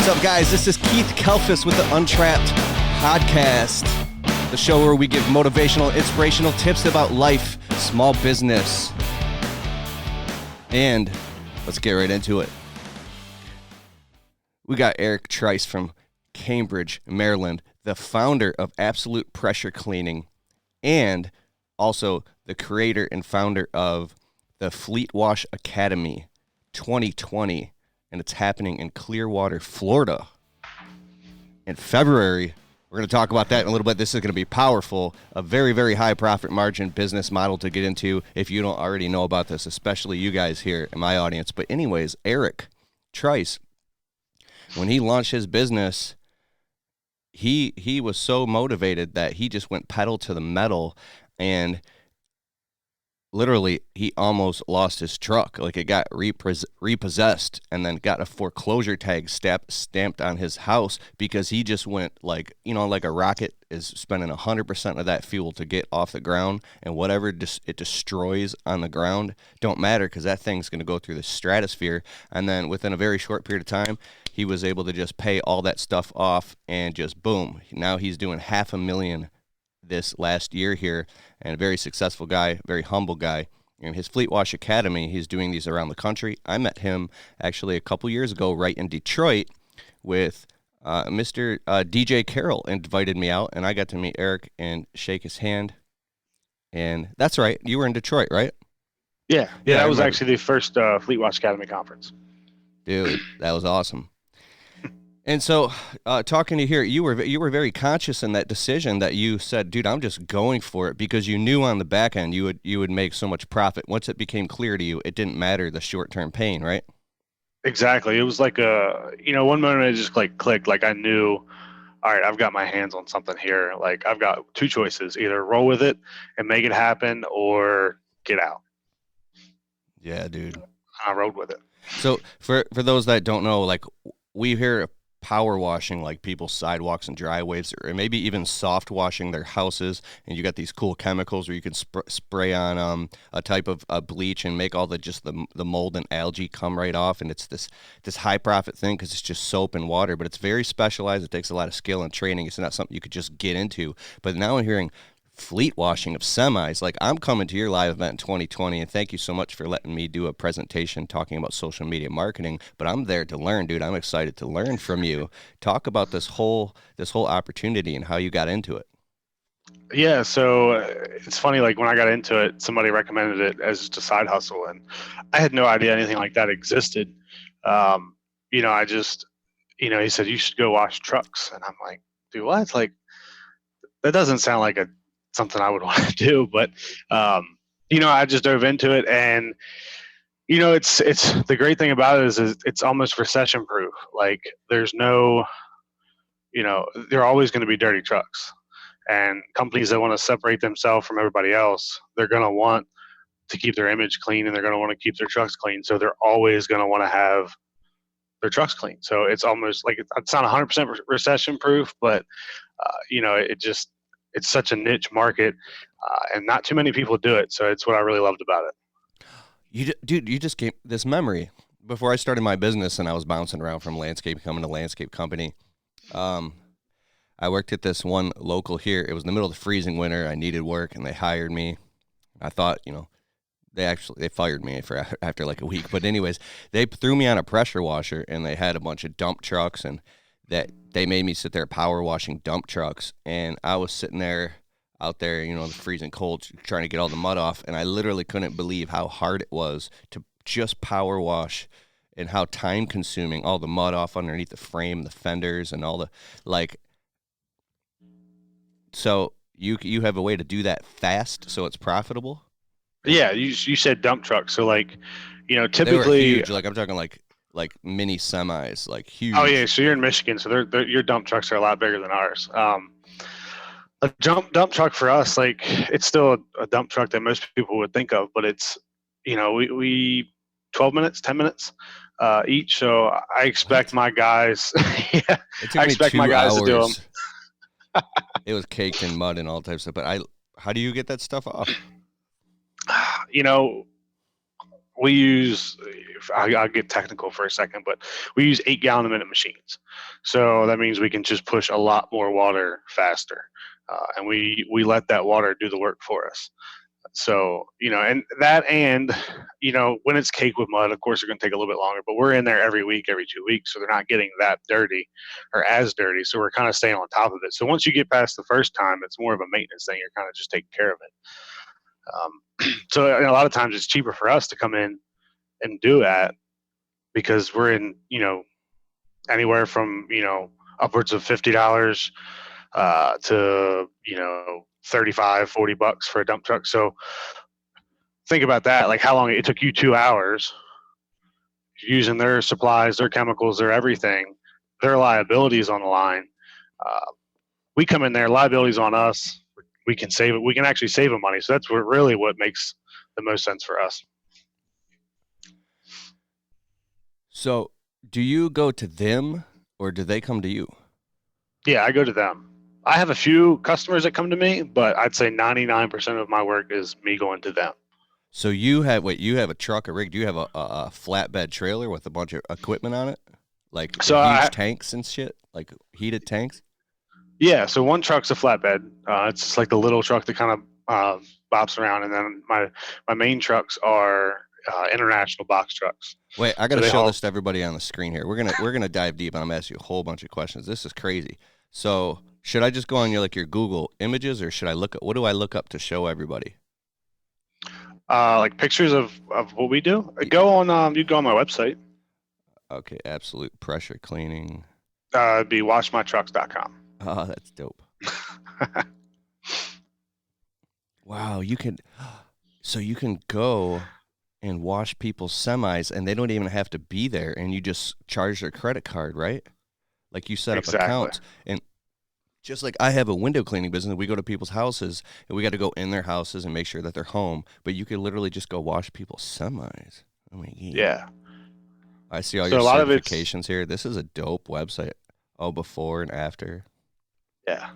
What's up, guys? This is Keith Kelfis with the Untrapped podcast, the show where we give motivational, inspirational tips about life, small business, and let's get right into it. We got Eric Trice from Cambridge, Maryland, the founder of Absolute Pressure Cleaning, and also the creator and founder of the Fleet Wash Academy 2020, and it's happening in Clearwater, Florida. In February, we're going to talk about that in a little bit. This is going to be powerful, a very, very high profit margin business model to get into if you don't already know about this, especially you guys here in my audience. But anyways, Eric Trice, when he launched his business, he was so motivated that he just went pedal to the metal, and literally he almost lost his truck. Like, it got repossessed and then got a foreclosure tag stamped on his house because he just went like a rocket is spending 100% of that fuel to get off the ground, and whatever it destroys on the ground don't matter because that thing's going to go through the stratosphere. And then within a very short period of time, he was able to just pay all that stuff off and just boom. Now he's doing $500,000 this last year here, and a very successful guy, very humble guy. And his Fleet Wash Academy, he's doing these around the country. I met him actually a couple years ago right in Detroit with Mr. DJ Carroll invited me out, and I got to meet Eric and shake his hand. And that's right, you were in Detroit, right? Yeah, that was actually the first Fleet Wash Academy conference. Dude, that was awesome. And so, talking to here, you were very conscious in that decision that you said, dude, I'm just going for it, because you knew on the back end you would make so much profit. Once it became clear to you, it didn't matter the short-term pain, right? Exactly. It was like one moment it just like clicked. Like, I knew, all right, I've got my hands on something here. Like, I've got two choices: either roll with it and make it happen, or get out. Yeah, dude. I rode with it. So for those that don't know, like, we hear power washing, like people's sidewalks and driveways, or maybe even soft washing their houses, and you got these cool chemicals where you can spray on a type of bleach and make all the mold and algae come right off, and it's this high profit thing because it's just soap and water, but it's very specialized. It takes a lot of skill and training. It's not something you could just get into. But now I'm hearing fleet washing of semis. Like, I'm coming to your live event in 2020, and thank you so much for letting me do a presentation talking about social media marketing, but I'm there to learn, dude. I'm excited to learn from you. Talk about this whole opportunity and how you got into it. Yeah, so it's funny, like, when I got into it, somebody recommended it as just a side hustle, and I had no idea anything like that existed. I just, he said, you should go wash trucks, and I'm like, do what? Like, that doesn't sound like something I would want to do, but I just dove into it, and it's the great thing about it is it's almost recession proof. Like, there's no, there are always going to be dirty trucks, and companies that want to separate themselves from everybody else, they're going to want to keep their image clean, and they're going to want to keep their trucks clean. So they're always going to want to have their trucks clean. So it's almost like, it's not 100% recession proof, but it's such a niche market, and not too many people do it. So it's what I really loved about it. You just gave this memory. Before I started my business and I was bouncing around from landscape company to landscape company, I worked at this one local here. It was in the middle of the freezing winter. I needed work, and they hired me. I thought, they fired me after like a week. But anyways, they threw me on a pressure washer, and they had a bunch of dump trucks, and that they made me sit there power washing dump trucks, and I was sitting there out there, in the freezing cold, trying to get all the mud off, and I literally couldn't believe how hard it was to just power wash, and how time consuming, all the mud off underneath the frame, the fenders, and all the, like, so you have a way to do that fast so it's profitable? Yeah, you said dump trucks, so like, typically they were huge. Like, I'm talking like mini semis, like huge. Oh yeah, so you're in Michigan, so your dump trucks are a lot bigger than ours. A dump truck for us, like, it's still a dump truck that most people would think of, but it's, we 12 minutes, 10 minutes each. So I expect my guys, I expect my guys to do them. It was caked in mud and all types of, but how do you get that stuff off? we use, I'll get technical for a second, but we use 8-gallon-a-minute machines. So that means we can just push a lot more water faster. And we let that water do the work for us. So, when it's cake with mud, of course, they're going to take a little bit longer, but we're in there every week, every 2 weeks. So they're not getting that dirty or as dirty. So we're kind of staying on top of it. So once you get past the first time, it's more of a maintenance thing. You're kind of just taking care of it. So a lot of times it's cheaper for us to come in and do that because we're in, anywhere from, upwards of $50 to, 35, $40 for a dump truck. So think about that, like how long it took you 2 hours using their supplies, their chemicals, their everything, their liabilities on the line. Uh, we come in there, liabilities on us. We can save it. We can actually save them money. So that's really what makes the most sense for us. So, do you go to them or do they come to you? Yeah, I go to them. I have a few customers that come to me, but I'd say 99% of my work is me going to them. So you have a truck, a rig? Do you have a flatbed trailer with a bunch of equipment on it, like So huge tanks and shit, like heated tanks? Yeah, so one truck's a flatbed. It's just like the little truck that kind of bops around, and then my main trucks are international box trucks. Wait, I got So to they show haul. this to everybody on the screen here. We're gonna dive deep, and I'm gonna ask you a whole bunch of questions. This is crazy. So should I just go on your Google Images, or should I look at what do I look up to show everybody? Like pictures of what we do. Go on. You go on my website. Okay, absolute pressure cleaning. It'd be washmytrucks.com. Oh, that's dope. Wow, so you can go and wash people's semis, and they don't even have to be there, and you just charge their credit card, right? Like you set up Exactly. accounts, and just like I have a window cleaning business, we go to people's houses, and we got to go in their houses and make sure that they're home. But you could literally just go wash people's semis. Oh my god! Yeah. I see all So your a lot of it's certifications here. This is a dope website. Oh, before and after. yeah.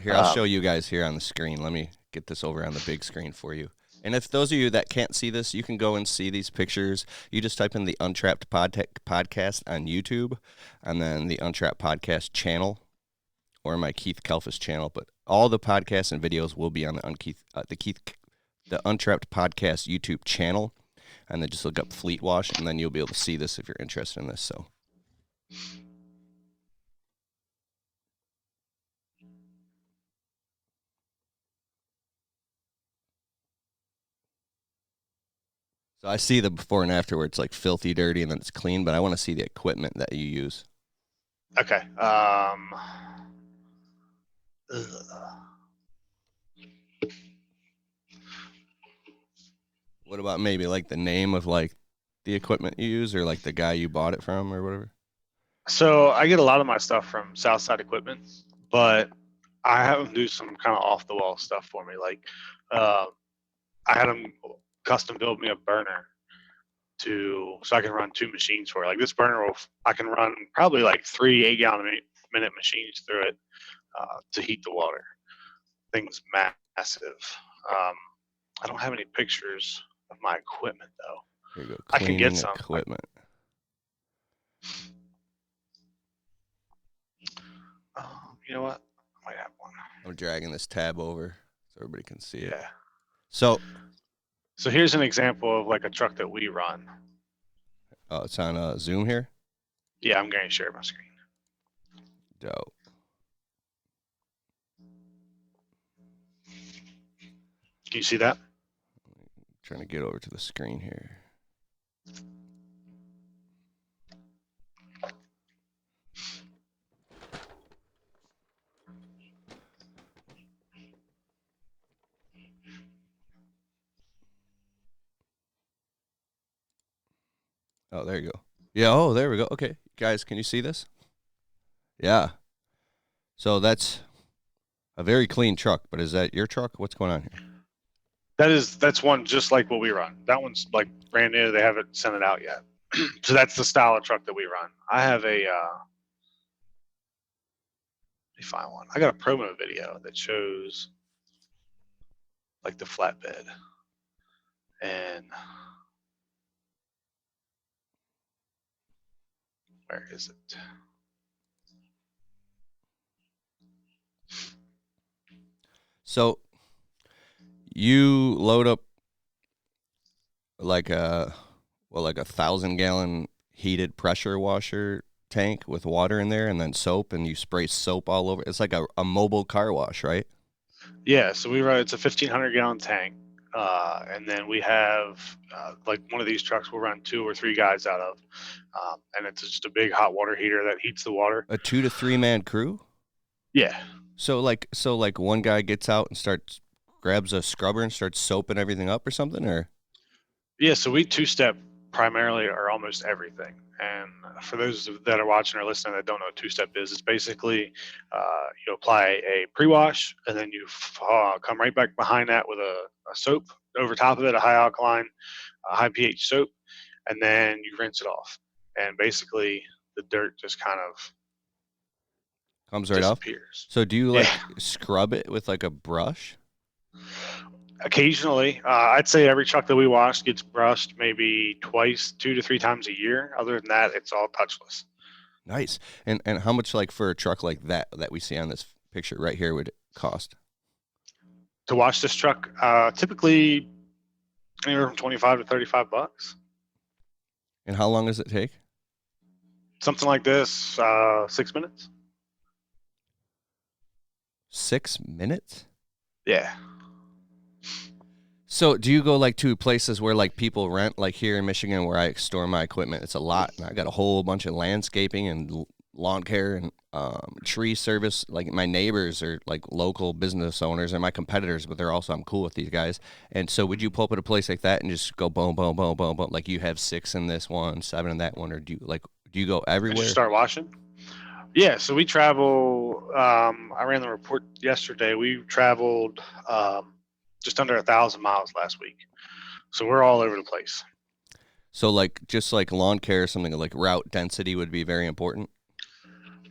Here, I'll show you guys here on the screen. Let me get this over on the big screen for you. And if those of you that can't see this, you can go and see these pictures. You just type in the Untrapped podcast on YouTube, and then the Untrapped podcast channel, or my Keith Kalfas channel. But all the podcasts and videos will be on the Untrapped podcast YouTube channel, and then just look up Fleet Wash, and then you'll be able to see this if you're interested in this. So. So I see the before and after where it's like filthy dirty and then it's clean, but I want to see the equipment that you use. Okay. What about maybe like the name of like the equipment you use or like the guy you bought it from or whatever? So I get a lot of my stuff from Southside Equipment, but I have them do some kind of off the wall stuff for me. Like I had them custom build me a burner so I can run 2 machines for it. Like this burner I can run probably like 3 8-gallon-a-minute machines through it to heat the water. Thing's massive. I don't have any pictures of my equipment though. Here you go, I can get cleaning some. equipment. You know what? I might have one. I'm dragging this tab over so everybody can see it. Yeah. So here's an example of like a truck that we run. it's on Zoom here. Yeah, I'm going to share my screen. Dope. Can you see that? Trying to get over to the screen here. Oh, there you go. Yeah, oh, there we go. Okay. Guys, can you see this? Yeah. So that's a very clean truck, but is that your truck? What's going on here? That's one just like what we run. That one's like brand new. They haven't sent it out yet. So that's the style of truck that we run. I have a let me find one. I got a promo video that shows like the flatbed. And Where is it? So you load up like a 1,000-gallon heated pressure washer tank with water in there and then soap, and you spray soap all over. It's like a mobile car wash, right? Yeah, so we run. It's a 1,500-gallon tank, and then we have like one of these trucks. We'll run 2 or 3 guys out of, and it's just a big hot water heater that heats the water. A 2 to 3 man crew. Yeah, So one guy gets out and grabs a scrubber and starts soaping everything up or something, or yeah. So we two-step primarily or almost everything. And for those that are watching or listening that don't know what two-step is, it's basically you apply a pre-wash and then you come right back behind that with a soap over top of it, a high alkaline, high pH soap, and then you rinse it off. And basically, the dirt just kind of comes right off. disappears. So do you Yeah. like scrub it with like a brush? Occasionally, I'd say every truck that we wash gets brushed maybe twice, 2 to 3 times a year. Other than that, it's all touchless. Nice. And how much, like, for a truck like that we see on this picture right here, would it cost? To wash this truck, typically anywhere from 25 to 35 bucks. And how long does it take? Something like this, 6 minutes. 6 minutes? Yeah. So do you go like to places where like people rent, like here in Michigan where I store my equipment? It's a lot, and I got a whole bunch of landscaping and lawn care and tree service. Like my neighbors are like local business owners and my competitors, but I'm cool with these guys. And so would you pull up at a place like that and just go boom, boom, boom, boom, boom, like you have 6 in this one, 7 in that one, or do you go And everywhere? you start washing? Yeah, so we travel. I ran the report yesterday. We traveled just under 1,000 miles last week. So we're all over the place. So like just like lawn care or something, like route density would be very important.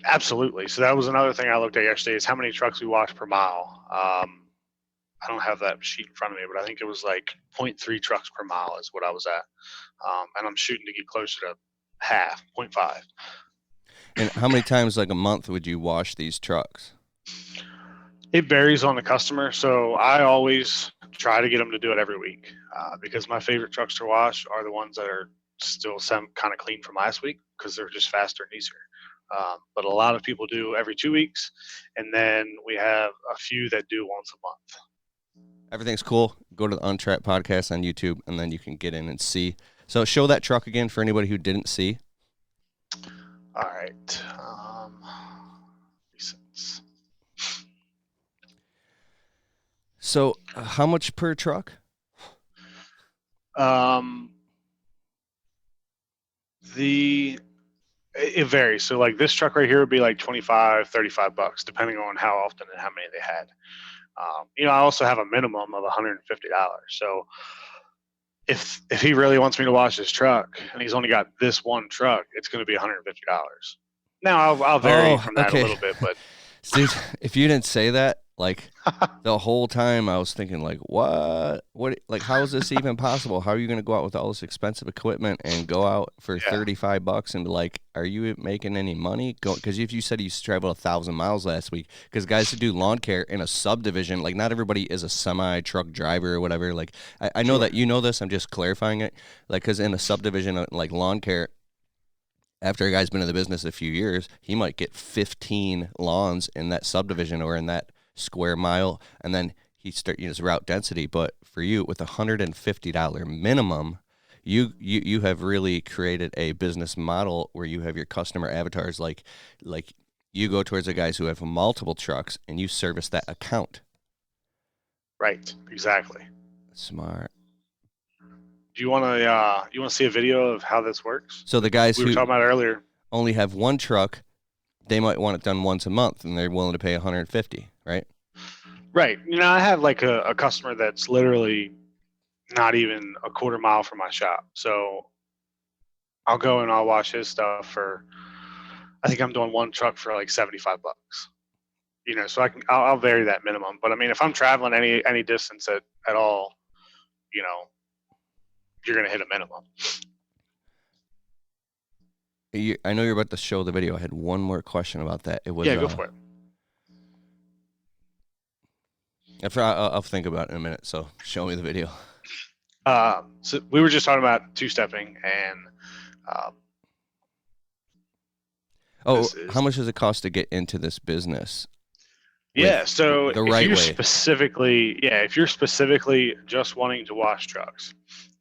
Absolutely. So that was another thing I looked at yesterday is how many trucks we wash per mile. I don't have that sheet in front of me, but I think it was like 0.3 trucks per mile is what I was at. And I'm shooting to get closer to half, 0.5. And how many times like a month would you wash these trucks? It varies on the customer. So I always try to get them to do it every week because my favorite trucks to wash are the ones that are still some kind of clean from last week because they're just faster and easier. But a lot of people do every 2 weeks, and then we have a few that do once a month. Everything's cool. Go to the Untrapped podcast on YouTube, and then you can get in and see. So show that truck again for anybody who didn't see. All right. Recents. So how much per truck? It varies. So like this truck right here would be like 25, 35 bucks, depending on how often and how many they had. I also have a minimum of $150. So if he really wants me to wash his truck and he's only got this one truck, it's going to be $150. Now I'll vary from that a little bit, but dude, if you didn't say that, like the whole time I was thinking like, what, like, how is this even possible? How are you going to go out with all this expensive equipment and go out for 35 bucks and be like, are you making any money? Because if you said you traveled 1,000 miles last week, because guys who do lawn care in a subdivision, like not everybody is a semi truck driver or whatever. Like I know that you know this, I'm just clarifying it. Like, because in a subdivision, like lawn care, after a guy's been in the business a few years, he might get 15 lawns in that subdivision or in that square mile, and then he his route density. But for you, with $150 minimum, you have really created a business model where you have your customer avatars like you go towards the guys who have multiple trucks and you service that account. Right, exactly. Smart. Do you want to see a video of how this works? So the guys we were who talking about earlier only have one truck, they might want it done once a month, and they're willing to pay $150, right? Right. I have like a customer that's literally not even a quarter mile from my shop. So I'll go and I'll wash his stuff I think I'm doing one truck for like 75 bucks. So I'll vary that minimum. But I mean, if I'm traveling any distance at all, you're going to hit a minimum. I know you're about to show the video. I had one more question about that. It was Yeah, go for it. I'll think about it in a minute. So show me the video. So we were just talking about two-stepping, and um, Oh, this how is much does it cost to get into this business yeah. with So the right way? if you're specifically just wanting to wash trucks,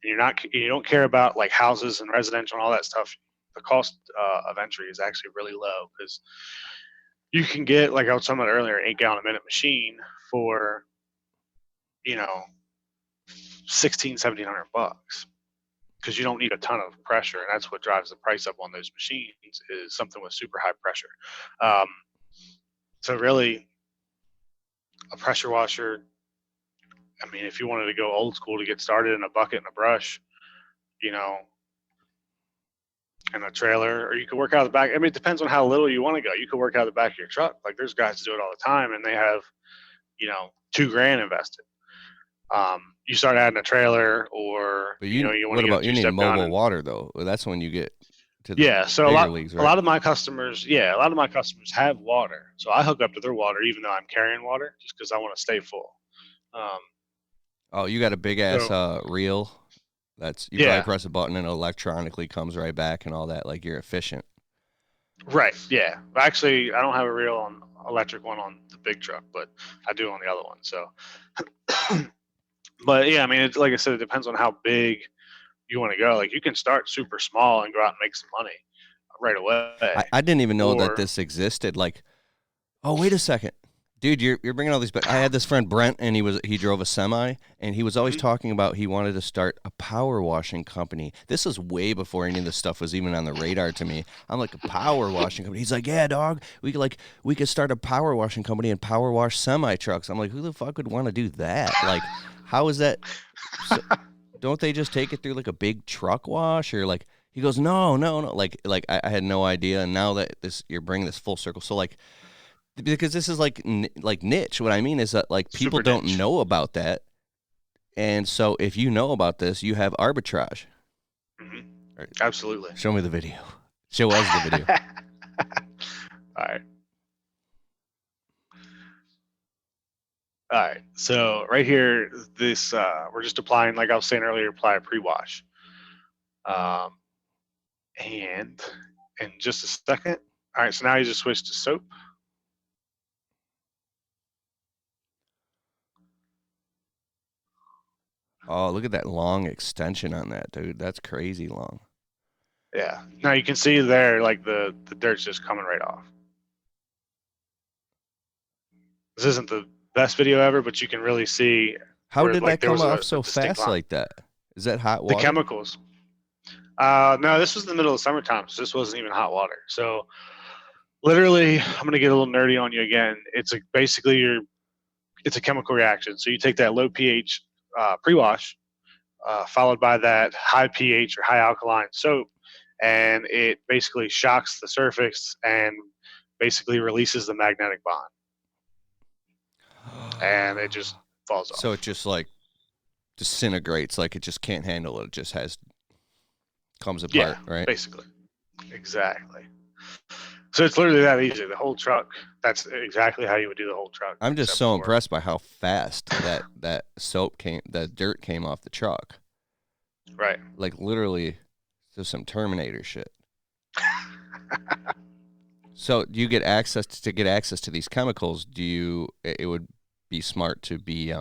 and you don't care about like houses and residential and all that stuff, the cost of entry is actually really low because you can get, like I was talking about earlier, an 8 gallon a minute machine for, you know, 1,600-1,700 bucks, because you don't need a ton of pressure, and that's what drives the price up on those machines is something with super high pressure. Um, so really, a pressure washer. I mean, if you wanted to go old school to get started in a bucket and a brush, you know, and a trailer, or you could work out the back. I mean, it depends on how little you want to go. You could work out the back of your truck. Like there's guys that do it all the time, and they have, 2 grand invested. You start adding a trailer, or But you want what to get a about you need two-step gun, mobile and water though? Well, that's when you get to the yeah. So bigger leagues, a right? lot of my customers, have water. So I hook up to their water, even though I'm carrying water, just because I want to stay full. Um, Oh, you got a big ass so reel. That's you probably yeah, press a button and it electronically comes right back and all that. Like you're efficient. right, yeah. Actually, I don't have a real electric one on the big truck, but I do on the other one. So, but yeah, I mean, it's like I said, it depends on how big you want to go. Like you can start super small and go out and make some money right away, I didn't even know that or this existed. Like, oh wait a second, dude, you're bringing all these. But I had this friend Brent, and he drove a semi, and he was always Mhm. talking about he wanted to start a power washing company. This was way before any of this stuff was even on the radar to me. I'm like, a power washing company. He's like, yeah, dog, we could start a power washing company and power wash semi trucks. I'm like, who the fuck would want to do that? Like, how is that? So, don't they just take it through like a big truck wash or like? He goes, no, no, no. Like I had no idea, and now that you're bringing this full circle. So like, because this is like like niche. What I mean is that like people super don't niche. know about that, and so if you know about this, you have arbitrage. Hmm. All right, Absolutely. show me the video. Show us the video. All right. All right. So right here, this we're just applying, like I was saying earlier, apply a pre-wash. Um, and in just a second. All right. So now you just switch to soap. Oh, look at that long extension on that, dude. That's crazy long. Yeah. Now you can see there, like the dirt's just coming right off. This isn't the best video ever, but you can really see How where did like that there come was off a so distinct fast line. like that? Is that hot The water? chemicals. No, this was in the middle of summertime, so this wasn't even hot water. So literally, I'm gonna get a little nerdy on you again. It's a chemical reaction. So you take that low pH pre-wash, followed by that high pH or high alkaline soap, and it basically shocks the surface and basically releases the magnetic bond, and it just falls So off. it just like disintegrates, like it just can't handle it. It just comes Yeah, apart, right? basically, exactly. So it's literally that easy. The whole truck. That's exactly how you would do the whole truck, I'm just except so for impressed by how fast that dirt came off the truck. right. Like literally, just some Terminator shit. So do you get access to these chemicals? It would be smart to be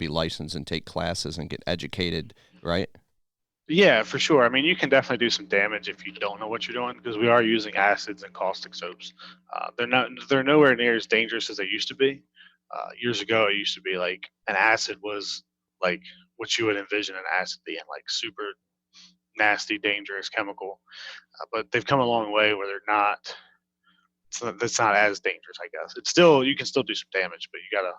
licensed and take classes and get educated, right? Yeah, for sure. I mean, you can definitely do some damage if you don't know what you're doing, because we are using acids and caustic soaps. They're nowhere near as dangerous as they used to be. Years ago, it used to be like an acid was like what you would envision an acid being, like super nasty, dangerous chemical. But they've come a long way where they're not. That's not as dangerous, I guess. It's still, you can still do some damage, but you gotta.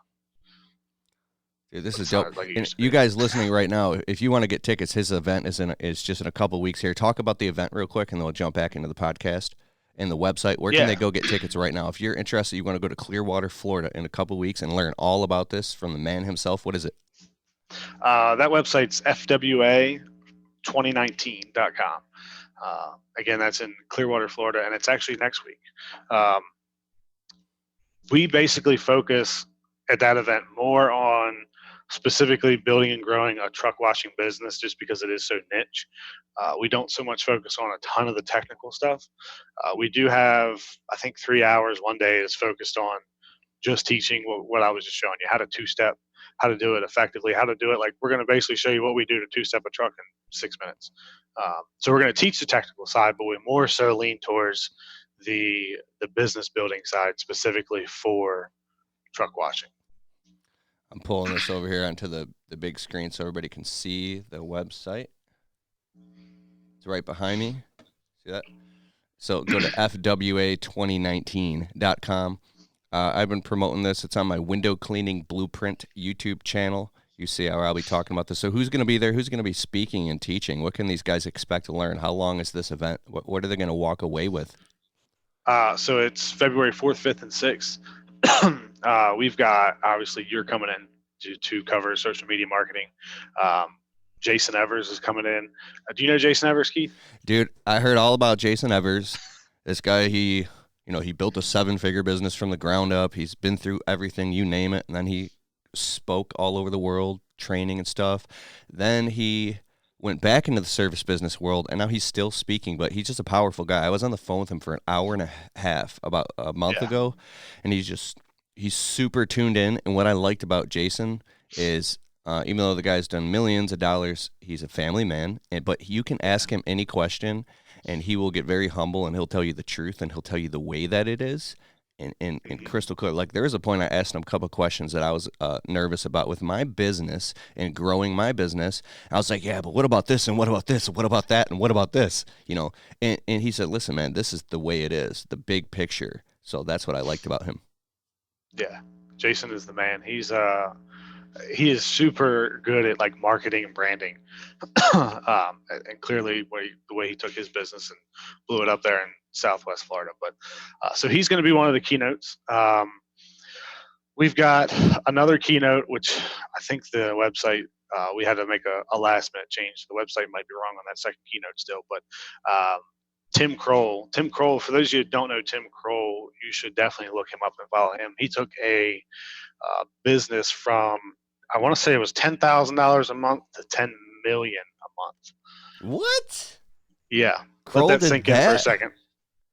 Dude, this But is it's dope. not like it And used to you be. guys listening right now, if you want to get tickets, his event is just in a couple weeks here. Talk about the event real quick, and then we'll jump back into the podcast and the website. Where can they Yeah. go get tickets right now? If you're interested, you want to go to Clearwater, Florida, in a couple weeks and learn all about this from the man himself. What is it? That website's FWA2019.com. Again, that's in Clearwater, Florida, and it's actually next week. Um, we basically focus at that event more on specifically building and growing a truck washing business just because it is so niche. We don't so much focus on a ton of the technical stuff. We do have, I think, 3 hours one day is focused on just teaching what I was just showing you, how to two-step, how to do it effectively, how to do it. Like, we're going to basically show you what we do to two-step a truck in 6 minutes. So we're going to teach the technical side, but we more so lean towards the business building side specifically for truck washing. I'm pulling this over here onto the big screen so everybody can see the website. It's right behind me. See that? So go to fwa2019.com. I've been promoting this. It's on my window cleaning blueprint YouTube channel. You see how I'll be talking about this. So who's going to be there? Who's going to be speaking and teaching? What can these guys expect to learn? How long is this event? What are they going to walk away with? So it's February 4th, 5th, and 6th. We've got, obviously, you're coming in to cover social media marketing. Jason Evers is coming in. Do you know Jason Evers, Keith? Dude, I heard all about Jason Evers. This guy, he built a 7-figure business from the ground up. He's been through everything, you name it. And then he spoke all over the world, training and stuff. Then he went back into the service business world, and now he's still speaking, but he's just a powerful guy. I was on the phone with him for an hour and a half about a month ago, and he's super tuned in. And what I liked about Jason is, even though the guy's done millions of dollars, he's a family man, but you can ask him any question, and he will get very humble, and he'll tell you the truth, and he'll tell you the way that it is. And crystal clear. Like, there was a point I asked him a couple of questions that I was nervous about with my business and growing my business. I was like, yeah, but what about this, and what about this, and what about that, and what about this? And he said, listen, man, this is the way it is, the big picture. So that's what I liked about him. Yeah, Jason is the man. He is super good at like marketing and branding, and clearly the way he took his business and blew it up there in Southwest Florida. But so he's going to be one of the keynotes. We've got another keynote, which I think the website, we had to make a last minute change. The website might be wrong on that second keynote still, but Tim Kroll. Tim Kroll, for those of you who don't know Tim Kroll, you should definitely look him up and follow him. He took a business from, I want to say it was $10,000 a month to $10 million a month. What? Yeah, Kroll let that did sink in for a second.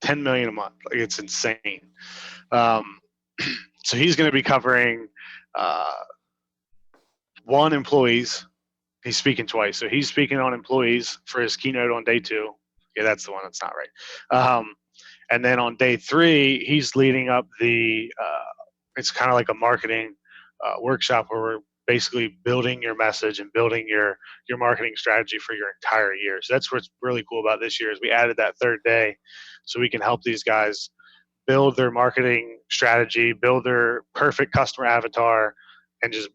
$10 million a month. Like, it's insane. So he's going to be covering one, employees. He's speaking twice. So he's speaking on employees for his keynote on day 2. Yeah, that's the one that's not right. And then on day 3, he's leading up it's kind of like a marketing workshop where we're basically building your message and building your marketing strategy for your entire year. So that's what's really cool about this year is we added that 3rd day so we can help these guys build their marketing strategy, build their perfect customer avatar, and just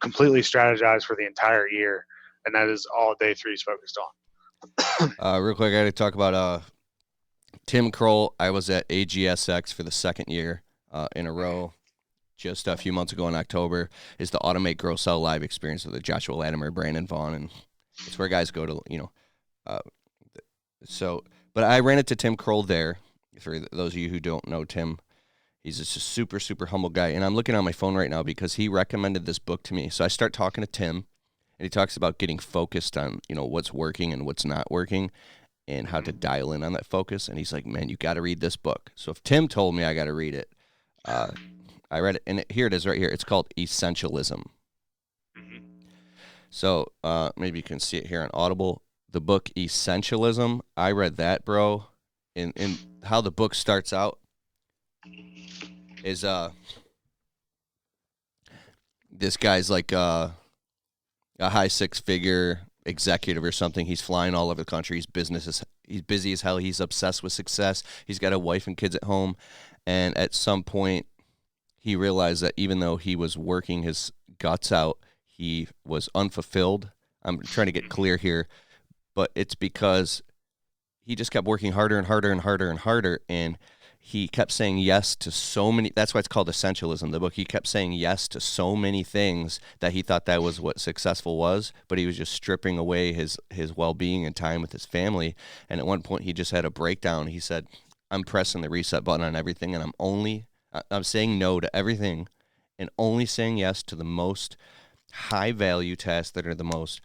completely strategize for the entire year. And that is all day 3 is focused on. Real quick, I got to talk about Tim Kroll. I was at AGSX for the 2nd year in a row. Just a few months ago in October, is the Automate, Grow, Sell live experience with the Joshua Latimer, Brandon Vaughn, and it's where guys go to, but I ran into Tim Kroll there. For those of you who don't know Tim, he's just a super, super humble guy, and I'm looking on my phone right now because he recommended this book to me. So I start talking to Tim, and he talks about getting focused on, what's working and what's not working, and how to dial in on that focus, and he's like, man, you got to read this book. So if Tim told me I got to read it, I read it, and here it is right here. It's called Essentialism. Mm-hmm. So maybe you can see it here on Audible. The book Essentialism, I read that, bro. And how the book starts out is this guy's like a high 6-figure executive or something. He's flying all over the country. He's busy as hell. He's obsessed with success. He's got a wife and kids at home. And at some point, he realized that even though he was working his guts out, he was unfulfilled. I'm trying to get clear here, but it's because he just kept working harder and harder and harder and harder, and he kept saying yes to so many. That's why it's called essentialism, the book. He kept saying yes to so many things that he thought that was what successful was, but he was just stripping away his well-being and time with his family. And at one point he just had a breakdown. He said, I'm pressing the reset button on everything, and I'm saying no to everything and only saying yes to the most high value tasks that are the most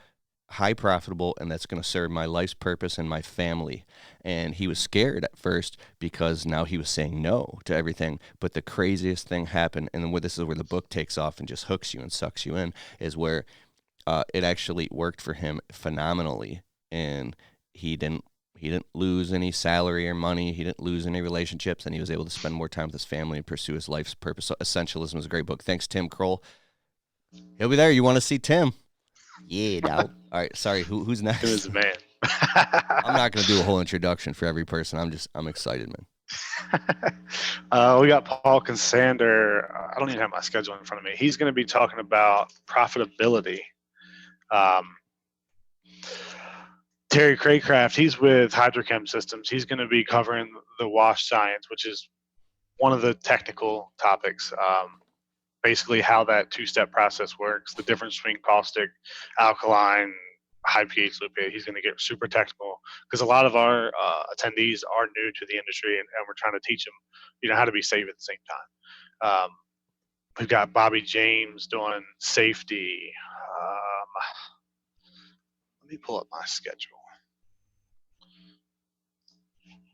high profitable and that's going to serve my life's purpose and my family. And he was scared at first because now he was saying no to everything. But the craziest thing happened, and this is where the book takes off and just hooks you and sucks you in, is where it actually worked for him phenomenally. And he didn't lose any salary or money. He didn't lose any relationships, and he was able to spend more time with his family and pursue his life's purpose. So Essentialism is a great book. Thanks, Tim Kroll. He'll be there. You want to see Tim? Yeah, dog. All right, sorry. Who's next? It was a man. I'm not going to do a whole introduction for every person. I'm excited, man. We got Paul Consander. I don't even have my schedule in front of me. He's going to be talking about profitability. Terry Craycraft, he's with Hydrochem Systems. He's going to be covering the wash science, which is one of the technical topics. Basically how that two-step process works, the difference between caustic, alkaline, high pH, low pH. He's going to get super technical because a lot of our attendees are new to the industry, and we're trying to teach them, how to be safe at the same time. We've got Bobby James doing safety. Let me pull up my schedule.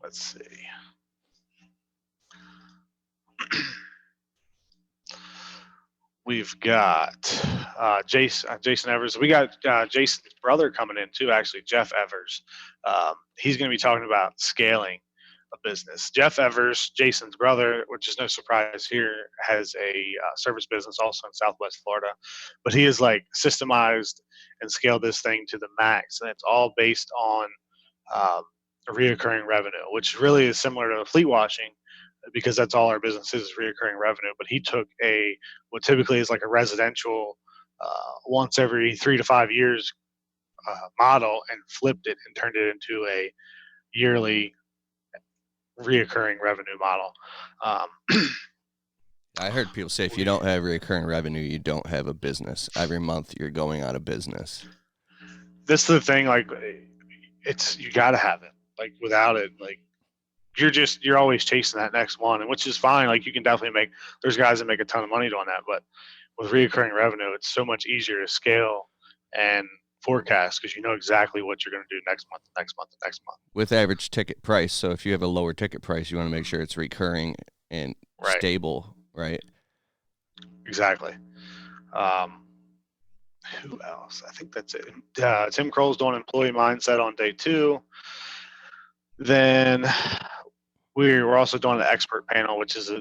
Let's see. We've got Jason Evers. We got Jason's brother coming in too, actually, Jeff Evers. He's going to be talking about scaling a business. Jeff Evers, Jason's brother, which is no surprise here, has a service business also in Southwest Florida. But he has systemized and scaled this thing to the max. And it's all based on reoccurring revenue, which really is similar to fleet washing, because that's all our business is reoccurring revenue. But he took what typically is a residential once every 3 to 5 years model and flipped it and turned it into a yearly reoccurring revenue model. I heard people say if you don't have recurring revenue, you don't have a business. Every month you're going out of business. This is the thing, you got to have it. Without it, you're always chasing that next one, and which is fine. You can definitely there's guys that make a ton of money doing that, but with recurring revenue, it's so much easier to scale and forecast because you know exactly what you're going to do next month, next month. With average ticket price. So if you have a lower ticket price, you want to make sure it's recurring and stable, right? Exactly. Who else? I think that's it. Tim Kroll's doing employee mindset on day 2. Then we're also doing an expert panel, which is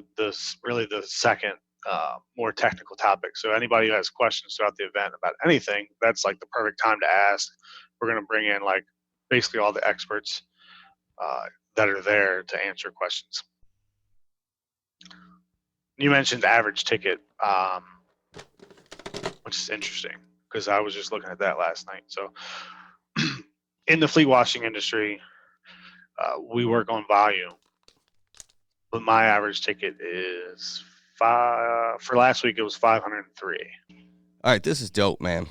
really the second more technical topic. So anybody who has questions throughout the event about anything, that's the perfect time to ask. We're going to bring in basically all the experts that are there to answer questions. You mentioned average ticket, which is interesting because I was just looking at that last night. So in the fleet washing industry, we work on volume, but my average ticket is for last week it was 503. All right, this is dope, man.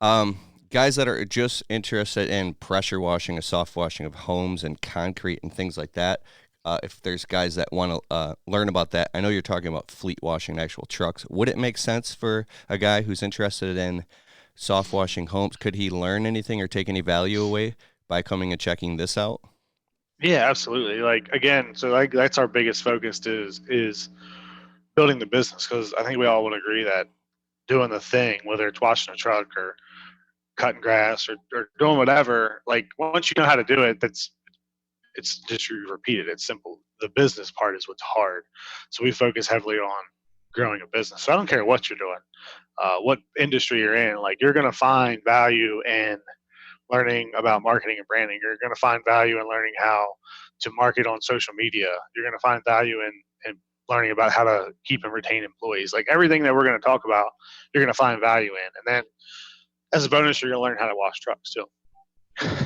Guys that are just interested in pressure washing or soft washing of homes and concrete and things like that, if there's guys that want to learn about that, I know you're talking about fleet washing actual trucks. Would it make sense for a guy who's interested in soft washing homes? Could he learn anything or take any value away by coming and checking this out? Yeah, absolutely. Again, so that's our biggest focus is building the business, because I think we all would agree that doing the thing, whether it's washing a truck or cutting grass or doing whatever, once you know how to do it, it's just you repeat it. It's simple. The business part is what's hard. So we focus heavily on growing a business. So I don't care what you're doing, what industry you're in, you're going to find value in learning about marketing and branding. You're going to find value in learning how to market on social media. You're going to find value in learning about how to keep and retain employees. Everything that we're going to talk about, you're going to find value in. And then as a bonus, you're going to learn how to wash trucks too.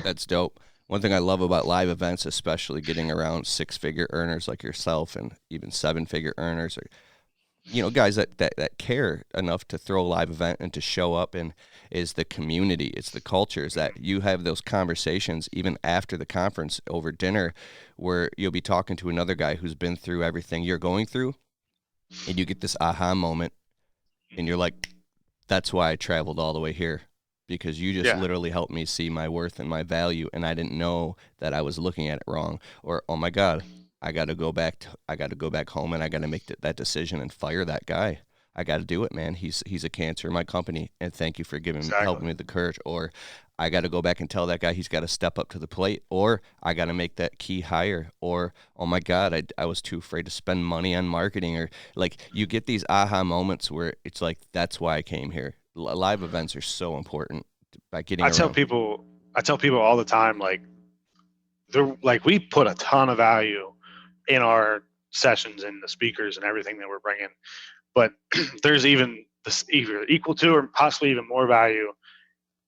That's dope. One thing I love about live events, especially getting around six-figure earners like yourself and even seven-figure earners, or guys that care enough to throw a live event and to show up, and is the community, it's the culture, is that you have those conversations even after the conference over dinner, where you'll be talking to another guy who's been through everything you're going through, and you get this aha moment, and you're like, that's why I traveled all the way here, because you just Yeah, literally helped me see my worth and my value, and I didn't know that I was looking at it wrong. Or, oh my God, I got to go back home, and I got to make that decision and fire that guy. I got to do it, man. He's a cancer in my company, and thank you for exactly. helping me with the courage. Or I got to go back and tell that guy he's got to step up to the plate. Or I got to make that key hire. Or, oh my God, I was too afraid to spend money on marketing. Or, like, you get these aha moments where it's like, that's why I came here. Live events are so important by getting I tell around. people, I tell people all the time, like they're like we put a ton of value in our sessions and the speakers and everything that we're bringing, but there's even this either equal to or possibly even more value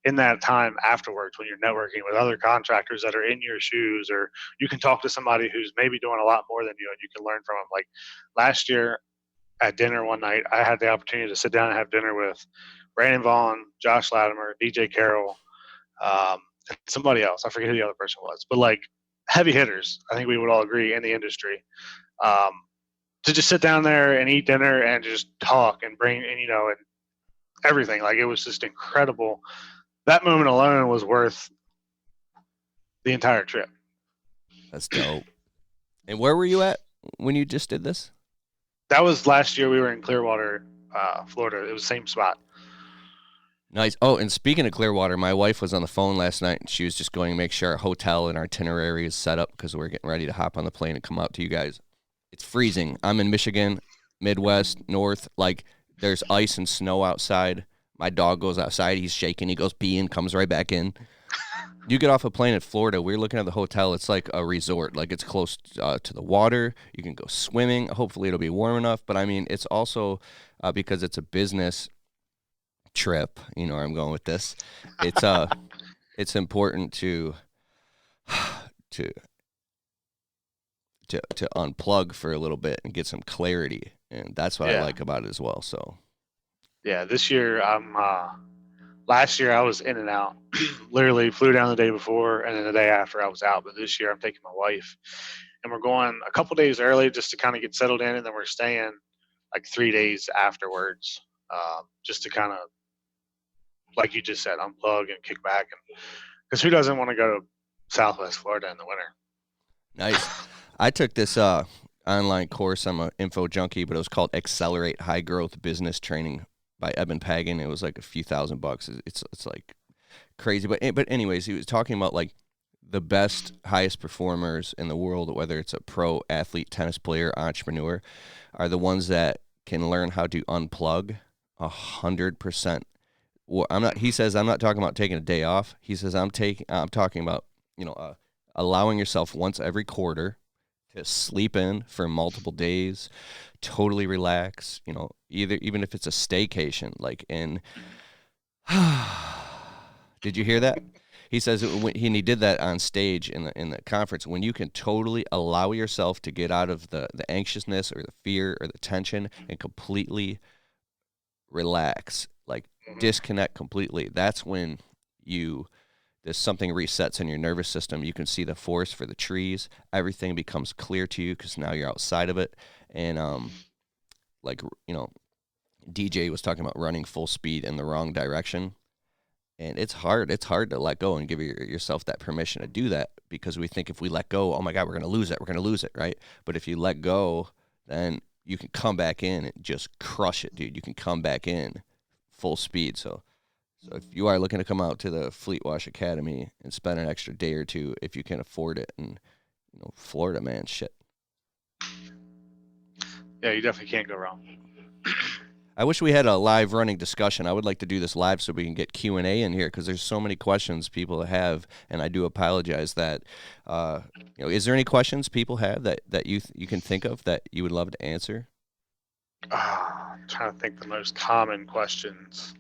in that time afterwards when you're networking with other contractors that are in your shoes, or you can talk to somebody who's maybe doing a lot more than you and you can learn from them. Like last year at dinner one night, I had the opportunity to sit down and have dinner with Brandon Vaughn, Josh Latimer, DJ Carroll, and somebody else. I forget who the other person was, but like heavy hitters, I think we would all agree in the industry. Um, to just sit down there and eat dinner and just talk and bring and and everything. Like it was just incredible. That moment alone was worth the entire trip. That's dope. And where were you at when you just did this? That was last year. We were in Clearwater, Florida. It was the same spot. Nice. Oh, and speaking of Clearwater, my wife was on the phone last night, and she was just going to make sure our hotel and our itinerary is set up because we're getting ready to hop on the plane and come out to you guys. It's freezing. I'm in Michigan, Midwest, North. Like, there's ice and snow outside. My dog goes outside. He's shaking. He goes peeing, comes right back in. You get off a plane in Florida. We're looking at the hotel. It's like a resort. Like, it's close to the water. You can go swimming. Hopefully, it'll be warm enough. But I mean, it's also because it's a business trip. You know where I'm going with this. It's it's important to to unplug for a little bit and get some clarity, and that's what I Yeah, like about it as well. So yeah. This year, I'm. Last year, I was in and out. Literally, flew down the day before, and then the day after, I was out. But this year, I'm taking my wife, and we're going a couple days early just to kind of get settled in, and then we're staying like 3 days afterwards, just to kind of, like you just said, unplug and kick back. And because who doesn't want to go to Southwest Florida in the winter? nice. I took this online course. I'm an info junkie, but it was called Accelerate High Growth Business Training by Eben Pagan. It was like a few $1,000. It's like crazy, but anyways, he was talking about like the best, highest performers in the world, whether it's a pro athlete, tennis player, entrepreneur, are the ones that can learn how to unplug 100%. Well, I'm not. He says I'm not talking about taking a day off. He says I'm talking about allowing yourself once every quarter to sleep in for multiple days, totally relax. Even if it's a staycation, like in. Did you hear that? He says he did that on stage in the conference. When you can totally allow yourself to get out of the anxiousness or the fear or the tension and completely relax, like Mm-hmm. disconnect completely. That's when you there's something resets in your nervous system. You can see the forest for the trees. Everything becomes clear to you because now you're outside of it. And like DJ was talking about running full speed in the wrong direction. And it's hard. It's hard to let go and give yourself that permission to do that because we think if we let go, oh my God, we're going to lose it. We're going to lose it, right? But if you let go, then you can come back in and just crush it, dude. You can come back in full speed. So if you are looking to come out to the Fleet Wash Academy and spend an extra day or two, if you can afford it, and Florida, man, shit. Yeah, you definitely can't go wrong. I wish we had a live running discussion. I would like to do this live so we can get Q&A in here because there's so many questions people have, and I do apologize that. Is there any questions people have that you can think of that you would love to answer? I'm trying to think the most common questions.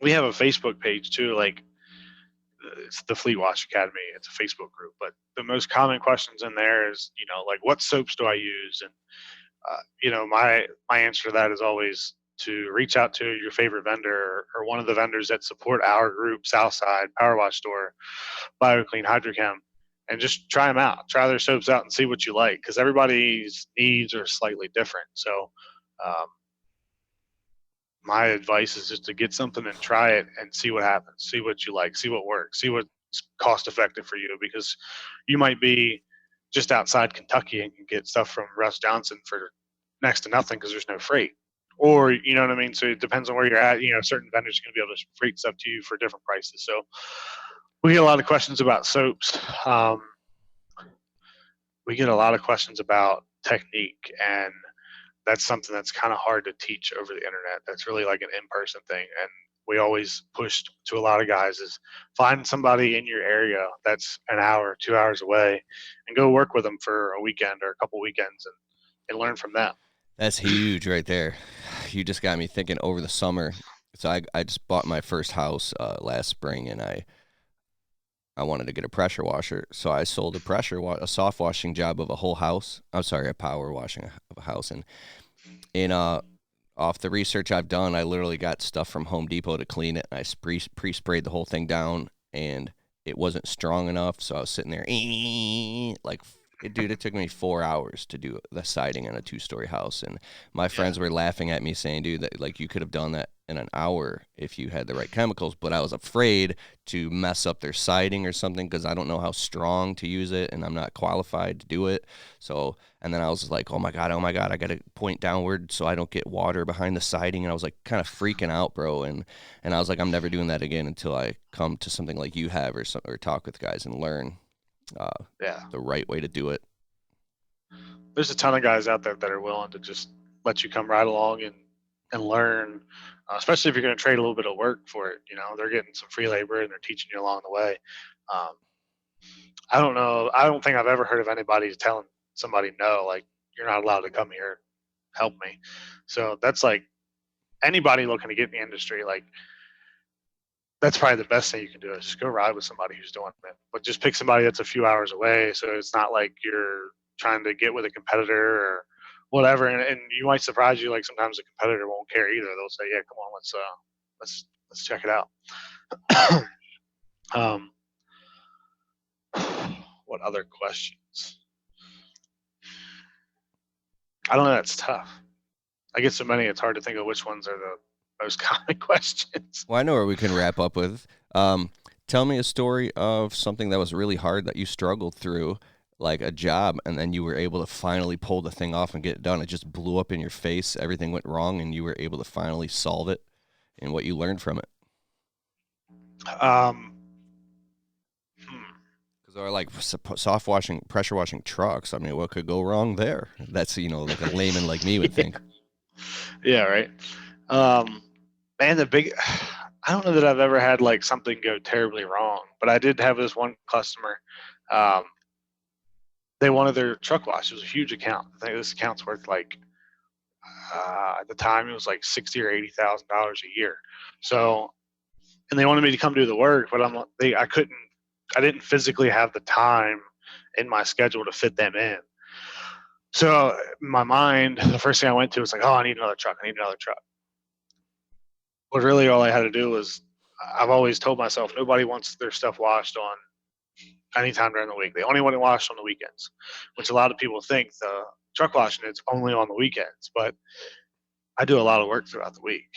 We have a Facebook page too. Like it's the Fleet Wash Academy. It's a Facebook group, but the most common questions in there is, like, what soaps do I use? And my answer to that is always to reach out to your favorite vendor or one of the vendors that support our group, Southside Power Wash Store, BioClean, Hydrochem, and just try them out. Try their soaps out and see what you like, because everybody's needs are slightly different. So, um, my advice is just to get something and try it and see what happens. See what you like. See what works. See what's cost effective for you, because you might be just outside Kentucky and can get stuff from Russ Johnson for next to nothing because there's no freight. Or, you know what I mean? So it depends on where you're at. Certain vendors are going to be able to freight stuff to you for different prices. So we get a lot of questions about soaps. We get a lot of questions about technique, and that's something that's kind of hard to teach over the internet. That's really like an in-person thing. And we always push to a lot of guys is find somebody in your area that's an hour, 2 hours away, and go work with them for a weekend or a couple weekends and learn from them. That's huge right there. You just got me thinking over the summer. So I just bought my first house last spring, and I wanted to get a pressure washer. So I sold a soft washing job of a whole house. I'm sorry, a power washing of a house. And in off the research I've done, I literally got stuff from Home Depot to clean it, and I pre-sprayed the whole thing down, and it wasn't strong enough, so I was sitting there like, dude, it took me 4 hours to do the siding on a 2-story house, and my friends were laughing at me saying, dude, that like you could have done that in an hour if you had the right chemicals, but I was afraid to mess up their siding or something because I don't know how strong to use it, and I'm not qualified to do it. So, and then I was like, oh my god, I got to point downward so I don't get water behind the siding, and I was like kind of freaking out, bro, and I was like, I'm never doing that again until I come to something like you have, or talk with guys and learn the right way to do it. There's a ton of guys out there that are willing to just let you come right along and learn, especially if you're going to trade a little bit of work for it. They're getting some free labor and they're teaching you along the way. I don't know. I don't think I've ever heard of anybody telling somebody no, like, you're not allowed to come here, help me. So that's like anybody looking to get in the industry, like, that's probably the best thing you can do is just go ride with somebody who's doing it. But just pick somebody that's a few hours away, so it's not like you're trying to get with a competitor or whatever. And you might surprise you, like sometimes the competitor won't care either. They'll say, "Yeah, come on, let's check it out." What other questions? I don't know. That's tough. I get so many, it's hard to think of which ones are the most common questions. Well, I know where we can wrap up with. Tell me a story of something that was really hard that you struggled through, like a job, and then you were able to finally pull the thing off and get it done. It just blew up in your face. Everything went wrong, and you were able to finally solve it, and what you learned from it. Because they're like soft washing, pressure washing trucks. I mean, what could go wrong there? That's like a layman like me would think. Yeah, right. Man, I don't know that I've ever had like something go terribly wrong, but I did have this one customer. They wanted their truck wash. It was a huge account. I think this account's worth like at the time it was like $60,000 or $80,000 a year. So, and they wanted me to come do the work, but I didn't physically have the time in my schedule to fit them in. So in my mind, the first thing I went to was like, oh, I need another truck. But really all I had to do was, I've always told myself, nobody wants their stuff washed on anytime during the week. They only want it washed on the weekends, which a lot of people think the truck washing it's only on the weekends, but I do a lot of work throughout the week.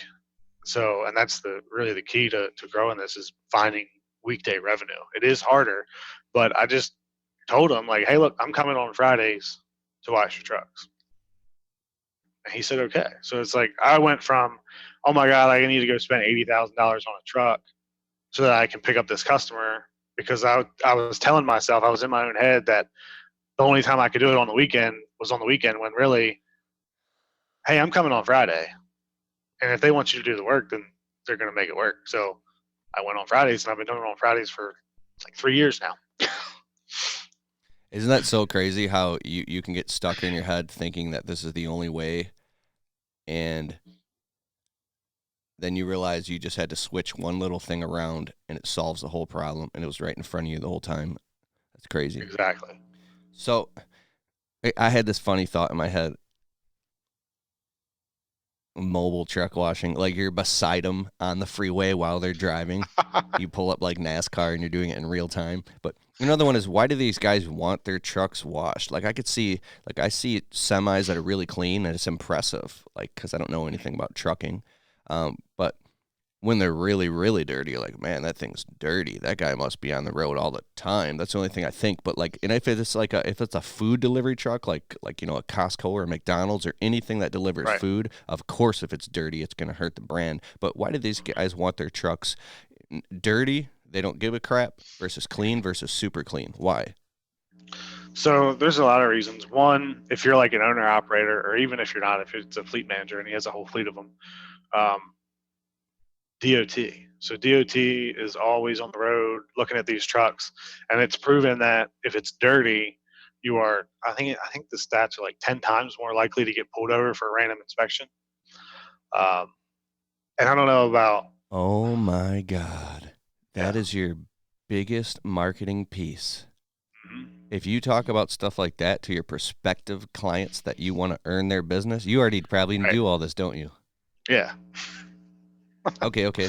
So, and that's really the key to growing this is finding weekday revenue. It is harder, but I just told him like, hey, look, I'm coming on Fridays to wash your trucks. And he said, okay. So it's like, I went from, oh my God, I need to go spend $80,000 on a truck so that I can pick up this customer, because I was telling myself, I was in my own head that the only time I could do it on the weekend was on the weekend, when really, hey, I'm coming on Friday. And if they want you to do the work, then they're going to make it work. So I went on Fridays, and I've been doing it on Fridays for like 3 years now. Isn't that so crazy how you can get stuck in your head thinking that this is the only way, and then you realize you just had to switch one little thing around and it solves the whole problem, and it was right in front of you the whole time. That's crazy. Exactly. So I had this funny thought in my head. Mobile truck washing, like you're beside them on the freeway while they're driving. You pull up like NASCAR and you're doing it in real time. But another one is, why do these guys want their trucks washed? Like I see semis that are really clean and it's impressive, like, because I don't know anything about trucking. But when they're really, really dirty, you're like, man, that thing's dirty. That guy must be on the road all the time. That's the only thing I think. But like, and if it's a food delivery truck, like a Costco or a McDonald's or anything that delivers Right. food, of course, if it's dirty, it's gonna hurt the brand. But why do these guys want their trucks dirty? They don't give a crap versus clean versus super clean. Why? So there's a lot of reasons. One, if you're like an owner operator, or even if you're not, if it's a fleet manager and he has a whole fleet of them, um, DOT. So DOT is always on the road looking at these trucks, and it's proven that if it's dirty, you are. I think the stats are like 10 times more likely to get pulled over for a random inspection. Um, and I don't know about. Oh my God, that Yeah. is your biggest marketing piece. Mhm. If you talk about stuff like that to your prospective clients that you want to earn their business, you already probably Right. do all this, don't you? Yeah. Okay.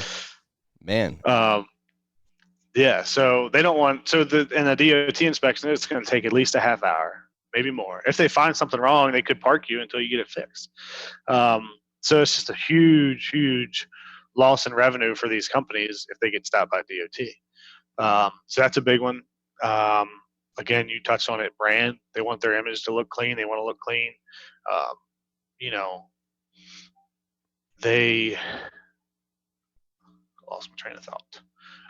Man. Um, yeah. So they don't want. So the in a DOT inspection, it's going to take at least a half hour, maybe more. If they find something wrong, they could park you until you get it fixed. So it's just a huge, huge loss in revenue for these companies if they get stopped by DOT. So that's a big one. Um, again, you touched on it. Brand. They want their image to look clean. They want to look clean. Um, you know, they lost my train of thought.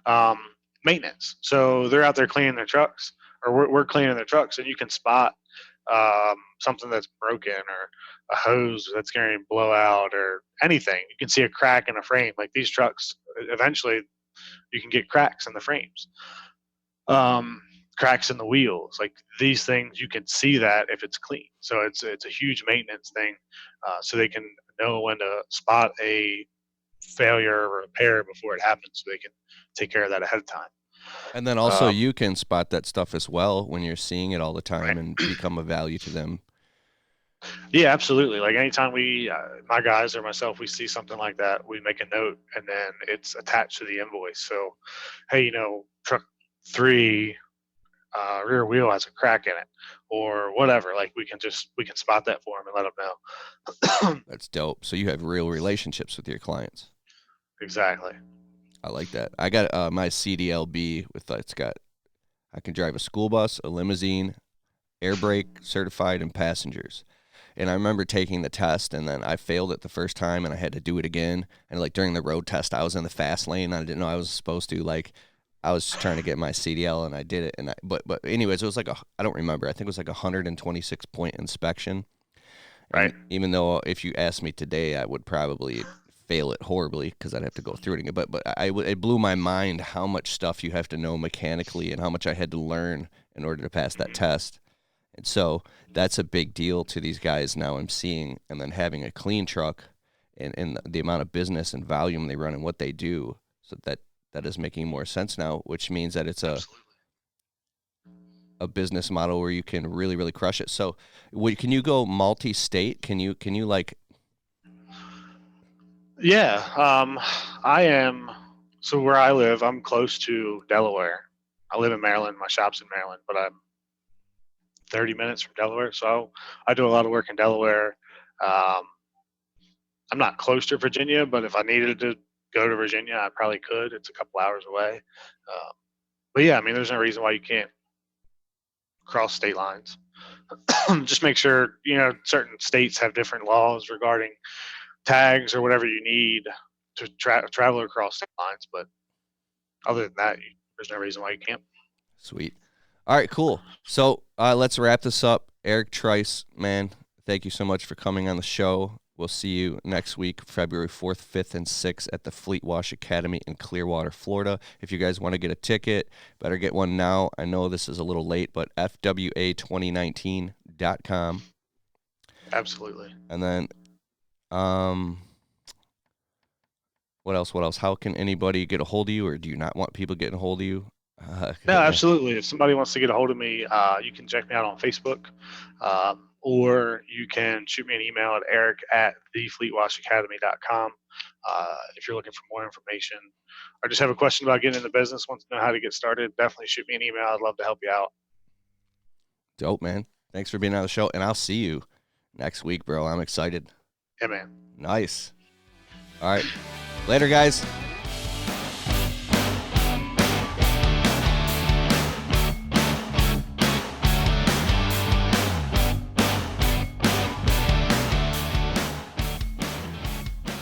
Um, Maintenance. So they're out there cleaning their trucks, or we're cleaning their trucks, and you can spot something that's broken, or a hose that's going to blow out, or anything. You can see a crack in a frame. Like these trucks, eventually you can get cracks in the frames, um, cracks in the wheels. Like these things, you can see that if it's clean. So it's a huge maintenance thing, so they can know when to spot a failure or repair before it happens, so they can take care of that ahead of time. And then also Um, you can spot that stuff as well when you're seeing it all the time right. and become a value to them. Yeah, absolutely. Like anytime my guys or myself, we see something like that, we make a note and then it's attached to the invoice. So, hey, truck three rear wheel has a crack in it, or whatever. Like we can spot that for them and let them know. That's dope. So you have real relationships with your clients. Exactly. I like that. I got my CDLB with it's got I can drive a school bus, a limousine, air brake certified, and passengers. And I remember taking the test, and then I failed it the first time, and I had to do it again. And like during the road test, I was in the fast lane. I didn't know I was supposed to. Like, I was trying to get my CDL, and I did it. And but anyways, it was like I don't remember. I think it was like 126 point inspection. And Right. even though if you asked me today, I would probably fail it horribly because I'd have to go through it again. But it blew my mind how much stuff you have to know mechanically and how much I had to learn in order to pass that Mhm. test. And so that's a big deal to these guys now I'm seeing. And then having a clean truck and the amount of business and volume they run and what they do. So that is making more sense now, which means that it's Absolutely. a business model where you can really, really crush it. So can you go multi-state? Can you like, Yeah. I am. So where I live, I'm close to Delaware. I live in Maryland. My shop's in Maryland, but I'm 30 minutes from Delaware. So I do a lot of work in Delaware. Um, I'm not close to Virginia, but if I needed to go to Virginia, I probably could. It's a couple hours away. Um, but yeah, I mean, there's no reason why you can't cross state lines. Just make sure, certain states have different laws regarding tags or whatever you need to travel across state lines. But other than that, there's no reason why you can't. sweet. All right, cool. So let's wrap this up. Eric Trice, man, thank you so much for coming on the show. We'll see you next week, February 4th, 5th, and 6th at the Fleet Wash Academy in Clearwater, Florida. If you guys want to get a ticket, better get one now. I know this is a little late, but FWA2019.com. Absolutely. And then um, What else? What else? How can anybody get a hold of you, or do you not want people getting a hold of you? No, absolutely. If somebody wants to get a hold of me, you can check me out on Facebook, or you can shoot me an email at eric@thefleetwashacademy.com. If you're looking for more information or just have a question about getting in the business, want to know how to get started, definitely shoot me an email. I'd love to help you out. Dope, man. Thanks for being on the show, and I'll see you next week, bro. I'm excited. Yeah, man. Nice. All right. Later, guys.